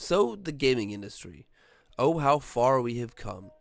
So, the gaming industry. Oh, how far we have come.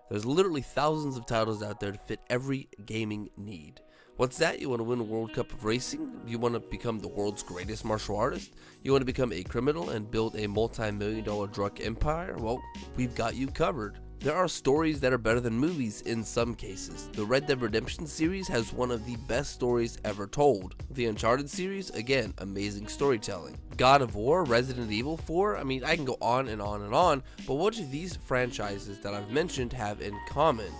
There's literally thousands of titles out there to fit every gaming need. What's that? You want to win a World Cup of racing? You want to become the world's greatest martial artist? You want to become a criminal and build a multi-million-dollar drug empire? Well, we've got you covered. There are stories that are better than movies in some cases. The Red Dead Redemption series has one of the best stories ever told. The Uncharted series, again, amazing storytelling. God of War, Resident Evil 4, I mean, I can go on and on and on, but what do these franchises that I've mentioned have in common?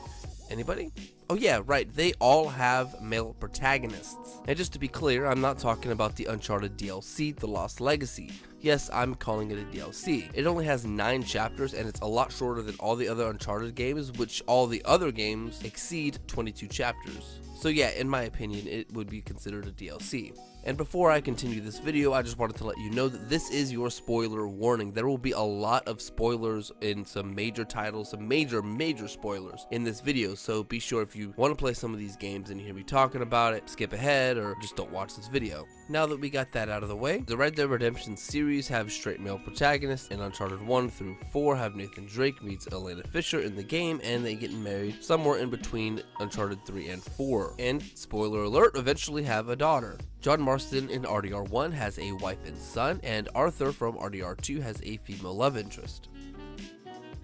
Anybody? Oh yeah, right, they all have male protagonists. And just to be clear, I'm not talking about the Uncharted DLC, The Lost Legacy. Yes, I'm calling it a DLC. It only has 9 chapters and it's a lot shorter than all the other Uncharted games, which all the other games exceed 22 chapters. So yeah, in my opinion, it would be considered a DLC. And before I continue this video, I just wanted to let you know that this is your spoiler warning. There will be a lot of spoilers in some major titles, some major spoilers in this video, so be sure if you want to play some of these games and you hear me talking about it, skip ahead or just don't watch this video. Now that we got that out of the way, the Red Dead Redemption series have straight male protagonists, and Uncharted 1 through 4 have Nathan Drake meets Elena Fisher in the game and they get married somewhere in between Uncharted 3 and 4. And, spoiler alert, eventually have a daughter. John Marston in RDR1 has a wife and son, and Arthur from RDR2 has a female love interest.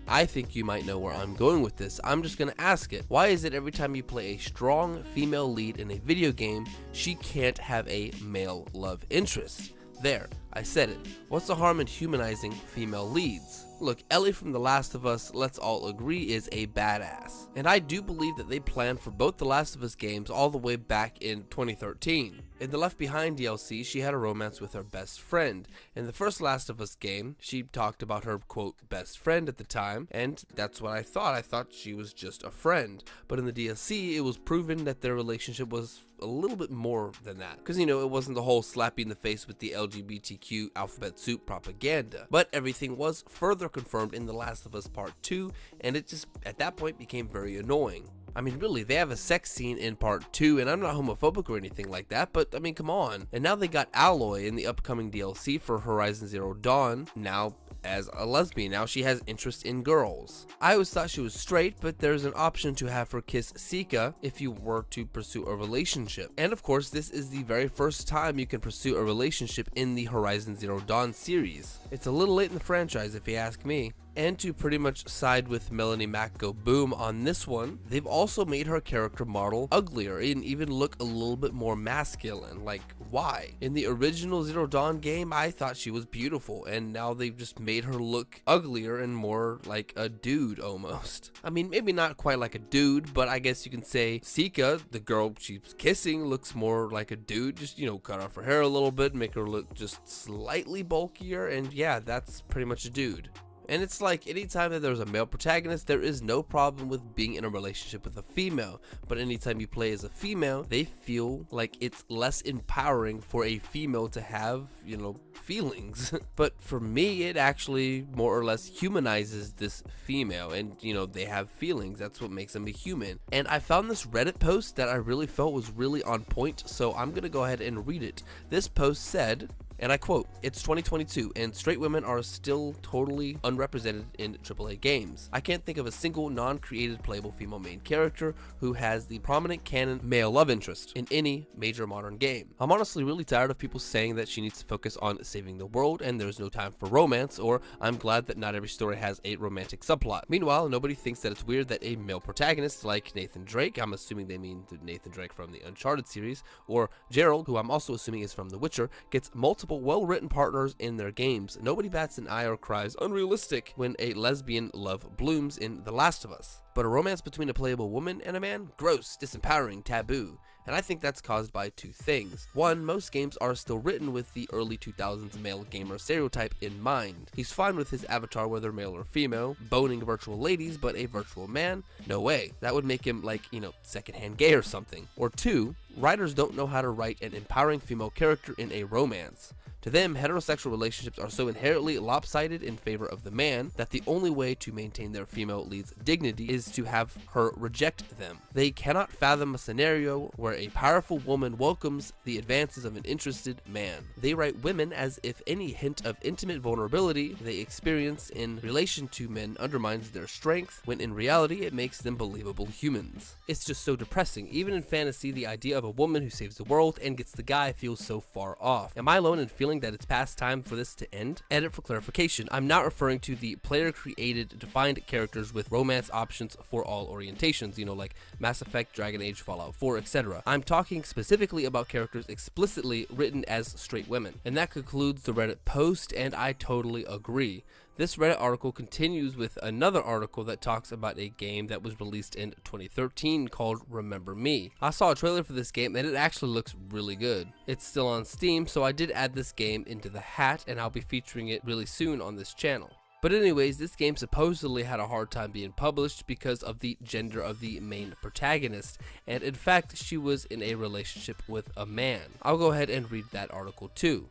I think you might know where I'm going with this. I'm just gonna ask it. Why is it every time you play a strong female lead in a video game, she can't have a male love interest? There, I said it. What's the harm in humanizing female leads? Look, Ellie from The Last of Us, let's all agree, is a badass. And I do believe that they planned for both The Last of Us games all the way back in 2013. In the Left Behind DLC, she had a romance with her best friend. In the first Last of Us game, she talked about her, quote, best friend at the time, and that's what I thought. I thought she was just a friend. But in the DLC, it was proven that their relationship was a little bit more than that. Because, you know, it wasn't the whole slapping in the face with the LGBTQ alphabet soup propaganda. But everything was further confirmed in The Last of Us Part 2, and it just, at that point, became very annoying. I mean, really, they have a sex scene in part 2, and I'm not homophobic or anything like that, but I mean, come on. And now they got Aloy in the upcoming DLC for Horizon Zero Dawn, now as a lesbian. Now she has interest in girls. I always thought she was straight, but there's an option to have her kiss Sika if you were to pursue a relationship. And of course, this is the very first time you can pursue a relationship in the Horizon Zero Dawn series. It's a little late in the franchise if you ask me. And to pretty much side with Melanie Mac go boom on this one, they've also made her character model uglier and even look a little bit more masculine. Like, why? In the original Zero Dawn game, I thought she was beautiful, and now they've just made her look uglier and more like a dude almost. I mean, maybe not quite like a dude, but I guess you can say Sika, the girl she's kissing, looks more like a dude. Just, you know, cut off her hair a little bit, make her look just slightly bulkier, and yeah, that's pretty much a dude. And it's like, anytime that there's a male protagonist, there is no problem with being in a relationship with a female. But anytime you play as a female, they feel like it's less empowering for a female to have, you know, feelings. But for me, it actually more or less humanizes this female, and, you know, they have feelings. That's what makes them a human. And I found this Reddit post that I really felt was really on point, so I'm gonna go ahead and read it. This post said, and I quote, "It's 2022 and straight women are still totally unrepresented in AAA games. I can't think of a single non-created playable female main character who has the prominent canon male love interest in any major modern game. I'm honestly really tired of people saying that she needs to focus on saving the world and there's no time for romance, or I'm glad that not every story has a romantic subplot. Meanwhile, nobody thinks that it's weird that a male protagonist like Nathan Drake, I'm assuming they mean the Nathan Drake from the Uncharted series, or Gerald, who I'm also assuming is from The Witcher, gets multiple well-written partners in their games. Nobody bats an eye or cries unrealistic when a lesbian love blooms in The Last of Us. But a romance between a playable woman and a man? Gross, disempowering, taboo. And I think that's caused by two things. One, most games are still written with the early 2000s male gamer stereotype in mind. He's fine with his avatar whether male or female, boning virtual ladies, but a virtual man? No way. That would make him like, you know, secondhand gay or something. Or two, writers don't know how to write an empowering female character in a romance. To them, heterosexual relationships are so inherently lopsided in favor of the man that the only way to maintain their female lead's dignity is to have her reject them. They cannot fathom a scenario where a powerful woman welcomes the advances of an interested man. They write women as if any hint of intimate vulnerability they experience in relation to men undermines their strength, when in reality it makes them believable humans. It's just so depressing. Even in fantasy, the idea of a woman who saves the world and gets the guy feels so far off. Am I alone in feeling that it's past time for this to end? Edit for clarification, I'm not referring to the player-created defined characters with romance options for all orientations, like Mass Effect, Dragon Age, Fallout 4, etc. I'm talking specifically about characters explicitly written as straight women. And that concludes the Reddit post, and I totally agree. This Reddit article continues with another article that talks about a game that was released in 2013 called Remember Me. I saw a trailer for this game and it actually looks really good. It's still on Steam, so I did add this game into the hat, and I'll be featuring it really soon on this channel. But anyways, this game supposedly had a hard time being published because of the gender of the main protagonist, and in fact she was in a relationship with a man. I'll go ahead and read that article too.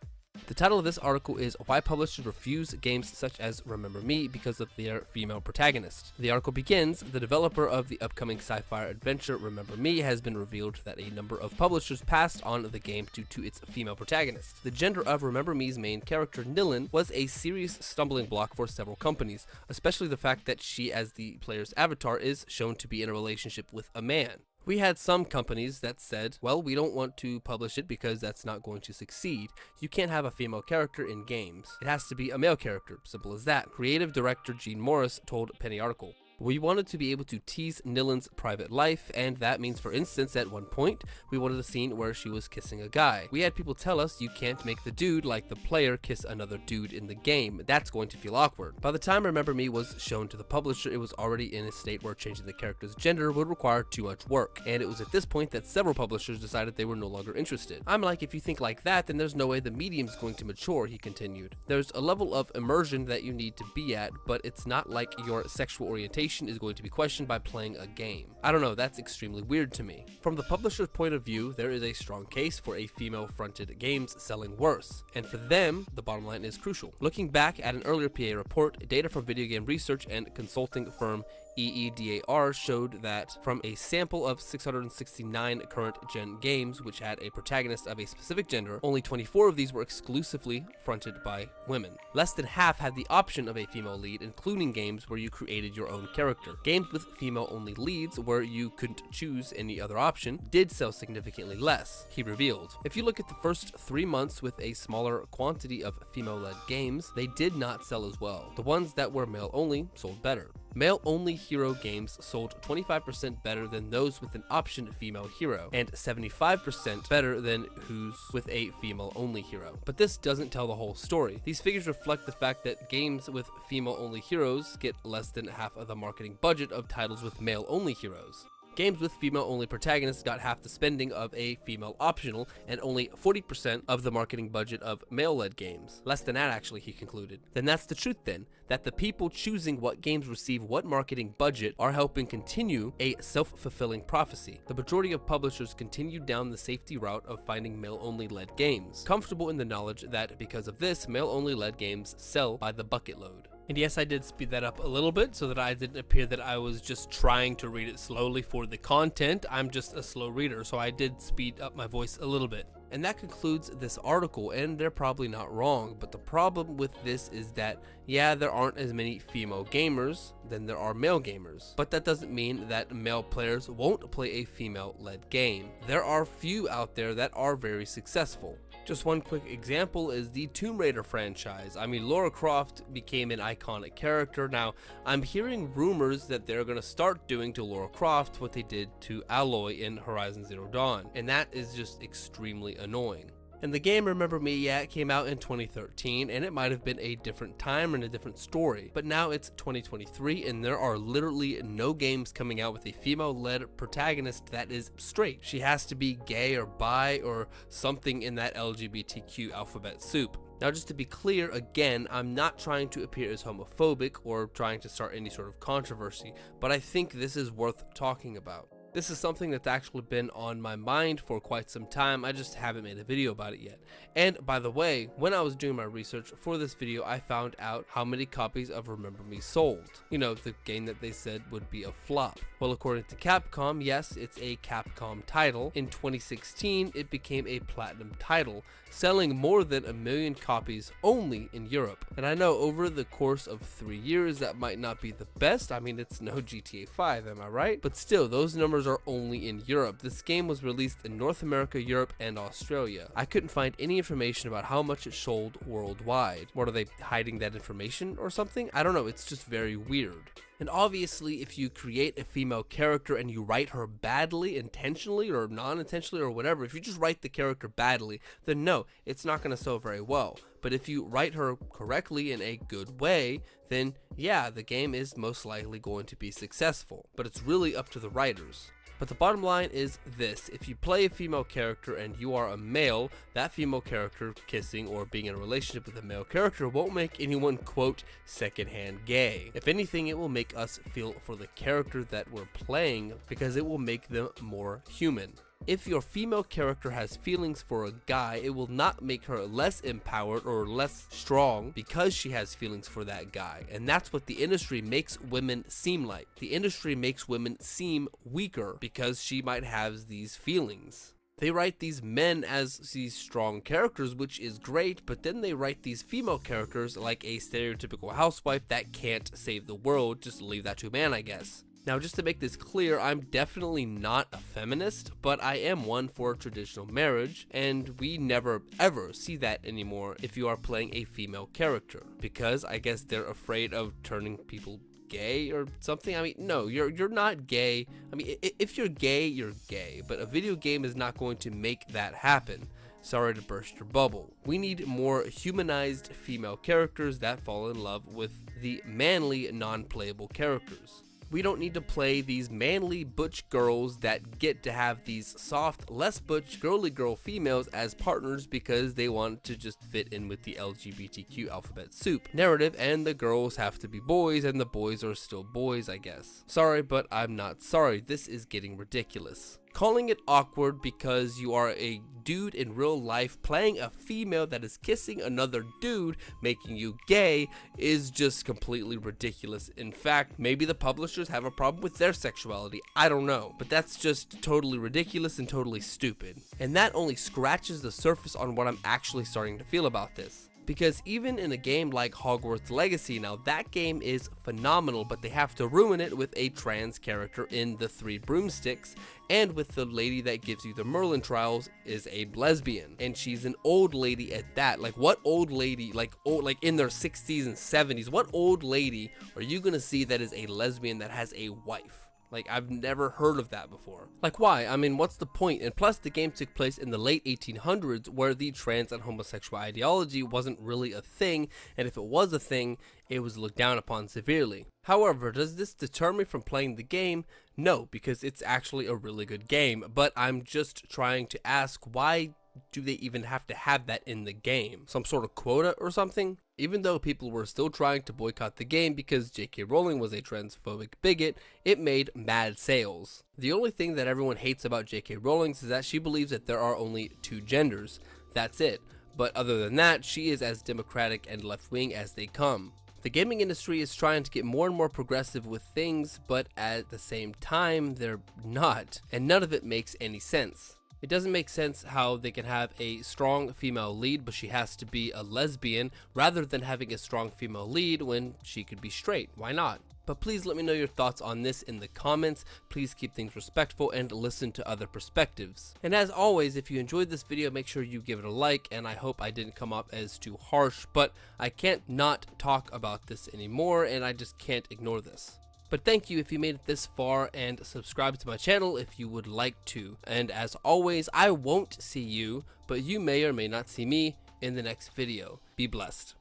The title of this article is Why Publishers Refuse Games Such as Remember Me Because of Their Female Protagonist. The article begins, the developer of the upcoming sci-fi adventure Remember Me has been revealed that a number of publishers passed on the game due to its female protagonist. The gender of Remember Me's main character, Nilin, was a serious stumbling block for several companies, especially the fact that she, as the player's avatar, is shown to be in a relationship with a man. We had some companies that said, well, we don't want to publish it because that's not going to succeed. You can't have a female character in games. It has to be a male character, simple as that. Creative director Gene Morris told Penny Article. We wanted to be able to tease Nilin's private life, and that means, for instance, at one point, we wanted a scene where she was kissing a guy. We had people tell us you can't make the dude, like the player, kiss another dude in the game. That's going to feel awkward. By the time Remember Me was shown to the publisher, it was already in a state where changing the character's gender would require too much work, and it was at this point that several publishers decided they were no longer interested. I'm like, if you think like that, then there's no way the medium's going to mature, he continued. There's a level of immersion that you need to be at, but it's not like your sexual orientation is going to be questioned by playing a game. I don't know, that's extremely weird to me. From the publisher's point of view, there is a strong case for a female-fronted games selling worse, and for them, the bottom line is crucial. Looking back at an earlier PA report, data from video game research and consulting firm EEDAR showed that from a sample of 669 current-gen games which had a protagonist of a specific gender, only 24 of these were exclusively fronted by women. Less than half had the option of a female lead, including games where you created your own character. Games with female-only leads, where you couldn't choose any other option, did sell significantly less, he revealed. If you look at the first 3 months with a smaller quantity of female-led games, they did not sell as well. The ones that were male-only sold better. Male-only hero games sold 25% better than those with an option female hero, and 75% better than whose with a female-only hero. But this doesn't tell the whole story. These figures reflect the fact that games with female-only heroes get less than half of the marketing budget of titles with male-only heroes. Games with female-only protagonists got half the spending of a female optional, and only 40% of the marketing budget of male-led games. Less than that, actually, he concluded. Then that's the truth then, that the people choosing what games receive what marketing budget are helping continue a self-fulfilling prophecy. The majority of publishers continue down the safety route of finding male-only led games, comfortable in the knowledge that because of this, male-only led games sell by the bucket load. And yes, I did speed that up a little bit so that I didn't appear that I was just trying to read it slowly for the content. I'm just a slow reader, so I did speed up my voice a little bit. And that concludes this article, and they're probably not wrong, but the problem with this is that, yeah, there aren't as many female gamers than there are male gamers, but that doesn't mean that male players won't play a female-led game. There are few out there that are very successful. Just one quick example is the Tomb Raider franchise. I mean, Lara Croft became an iconic character. Now, I'm hearing rumors that they're going to start doing to Lara Croft what they did to Aloy in Horizon Zero Dawn, and that is just extremely annoying. And the game Remember Me, yeah, it came out in 2013, and it might have been a different time and a different story, but now it's 2023, and there are literally no games coming out with a female-led protagonist that is straight. She has to be gay or bi or something in that LGBTQ alphabet soup. Now, just to be clear, again, I'm not trying to appear as homophobic or trying to start any sort of controversy, but I think this is worth talking about. This is something that's actually been on my mind for quite some time, I just haven't made a video about it yet. And by the way, when I was doing my research for this video, I found out how many copies of Remember Me sold. You know, the game that they said would be a flop. Well, according to Capcom, yes, it's a Capcom title. In 2016, it became a platinum title, selling more than 1 million copies only in Europe. And I know over the course of 3 years, that might not be the best. I mean, it's no GTA 5, am I right? But still, those numbers are only in Europe. This game was released in North America, Europe, and Australia. I couldn't find any information about how much it sold worldwide. What, are they hiding that information or something? I don't know, it's just very weird. And obviously, if you create a female character and you write her badly, intentionally or non-intentionally or whatever, if you just write the character badly, then no, it's not going to sell very well. But if you write her correctly in a good way, then yeah, the game is most likely going to be successful. But it's really up to the writers. But the bottom line is this: if you play a female character and you are a male, that female character kissing or being in a relationship with a male character won't make anyone, quote, secondhand gay. If anything, it will make us feel for the character that we're playing because it will make them more human. If your female character has feelings for a guy, it will not make her less empowered or less strong because she has feelings for that guy. And that's what the industry makes women seem like. The industry makes women seem weaker because she might have these feelings. They write these men as these strong characters, which is great, but then they write these female characters like a stereotypical housewife that can't save the world. Just leave that to a man, I guess. Now, just to make this clear, I'm definitely not a feminist, but I am one for traditional marriage, and we never ever see that anymore if you are playing a female character, because I guess they're afraid of turning people gay or something. I mean, no, you're not gay. I mean, if you're gay, you're gay, but a video game is not going to make that happen. Sorry to burst your bubble. We need more humanized female characters that fall in love with the manly, non-playable characters. We don't need to play these manly butch girls that get to have these soft, less butch, girly girl females as partners because they want to just fit in with the LGBTQ alphabet soup narrative, and the girls have to be boys and the boys are still boys, I guess. Sorry, but I'm not sorry. This is getting ridiculous. Calling it awkward because you are a dude in real life playing a female that is kissing another dude, making you gay, is just completely ridiculous. In fact, maybe the publishers have a problem with their sexuality. I don't know. But that's just totally ridiculous and totally stupid. And that only scratches the surface on what I'm actually starting to feel about this. Because even in a game like Hogwarts Legacy, now that game is phenomenal, but they have to ruin it with a trans character in the 3 broomsticks, and with the lady that gives you the Merlin trials is a lesbian, and she's an old lady at that. Like, what old lady, like in their 60s and 70s, what old lady are you gonna see that is a lesbian that has a wife? Like, I've never heard of that before. Like, why? I mean, what's the point? And plus, the game took place in the late 1800s where the trans and homosexual ideology wasn't really a thing, and if it was a thing, it was looked down upon severely. However, does this deter me from playing the game? No, because it's actually a really good game, but I'm just trying to ask, why do they even have to have that in the game? Some sort of quota or something? Even though people were still trying to boycott the game because J.K. Rowling was a transphobic bigot, it made mad sales. The only thing that everyone hates about J.K. Rowling is that she believes that there are only 2 genders. That's it. But other than that, she is as democratic and left-wing as they come. The gaming industry is trying to get more and more progressive with things, but at the same time, they're not. And none of it makes any sense. It doesn't make sense how they can have a strong female lead, but she has to be a lesbian, rather than having a strong female lead when she could be straight. Why not? But please let me know your thoughts on this in the comments. Please keep things respectful and listen to other perspectives. And as always, if you enjoyed this video, make sure you give it a like, and I hope I didn't come up as too harsh, but I can't not talk about this anymore, and I just can't ignore this. But thank you if you made it this far, and subscribe to my channel if you would like to. And as always, I won't see you, but you may or may not see me in the next video. Be blessed.